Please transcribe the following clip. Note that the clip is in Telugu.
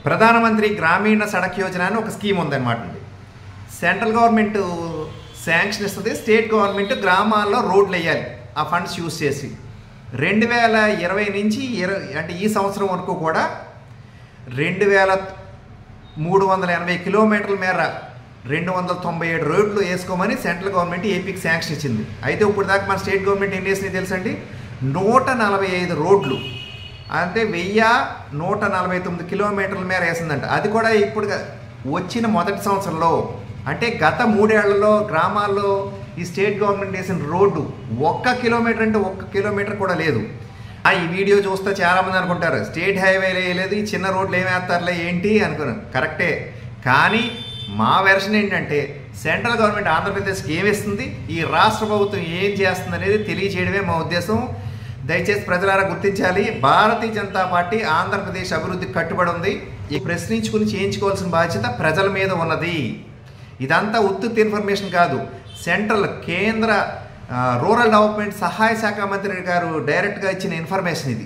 ప్రధానమంత్రి గ్రామీణ సడక్ యోజన అని ఒక స్కీమ్ ఉందన్నమాట అండి. సెంట్రల్ గవర్నమెంట్ శాంక్షన్ ఇస్తుంది, స్టేట్ గవర్నమెంట్ గ్రామాల్లో రోడ్లు వేయాలి ఆ ఫండ్స్ యూజ్ చేసి. 2020 నుంచి అంటే ఈ సంవత్సరం వరకు కూడా 2380 కిలోమీటర్ల మేర 297 రోడ్లు వేసుకోమని సెంట్రల్ గవర్నమెంట్ ఏపీకి శాంక్షన్ ఇచ్చింది. అయితే ఇప్పుడు దాకా మన స్టేట్ గవర్నమెంట్ ఎన్ని వేసినాయి తెలుసండి? 145 రోడ్లు, అంటే 1149 కిలోమీటర్ల మేర వేసిందంట. అది కూడా ఇప్పుడు వచ్చిన మొదటి సంవత్సరంలో, అంటే గత 3 ఏళ్లలో గ్రామాల్లో ఈ స్టేట్ గవర్నమెంట్ వేసిన రోడ్డు 1 కిలోమీటర్ అంటే 1 కిలోమీటర్ కూడా లేదు. ఈ వీడియో చూస్తే చాలామంది అనుకుంటారు స్టేట్ హైవేలు వేయలేదు, ఈ చిన్న రోడ్లు ఏమేస్తారులే ఏంటి అనుకున్నాను. కరెక్టే, కానీ మా వెర్షన్ ఏంటంటే సెంట్రల్ గవర్నమెంట్ ఆంధ్రప్రదేశ్కి ఏమిస్తుంది, ఈ రాష్ట్ర ప్రభుత్వం ఏం చేస్తుంది అనేది తెలియజేయడమే మా ఉద్దేశం. దయచేసి ప్రజలారా గుర్తించాలి, భారతీయ జనతా పార్టీ ఆంధ్రప్రదేశ్ అభివృద్ధికి కట్టుబడి ఉంది. ఈ ప్రశ్నించుకుని చేయించుకోవాల్సిన బాధ్యత ప్రజల మీద ఉన్నది. ఇదంతా ఉత్తుత్తి ఇన్ఫర్మేషన్ కాదు. కేంద్ర రూరల్ డెవలప్మెంట్ సహాయ శాఖ మంత్రి గారు డైరెక్ట్గా ఇచ్చిన ఇన్ఫర్మేషన్ ఇది.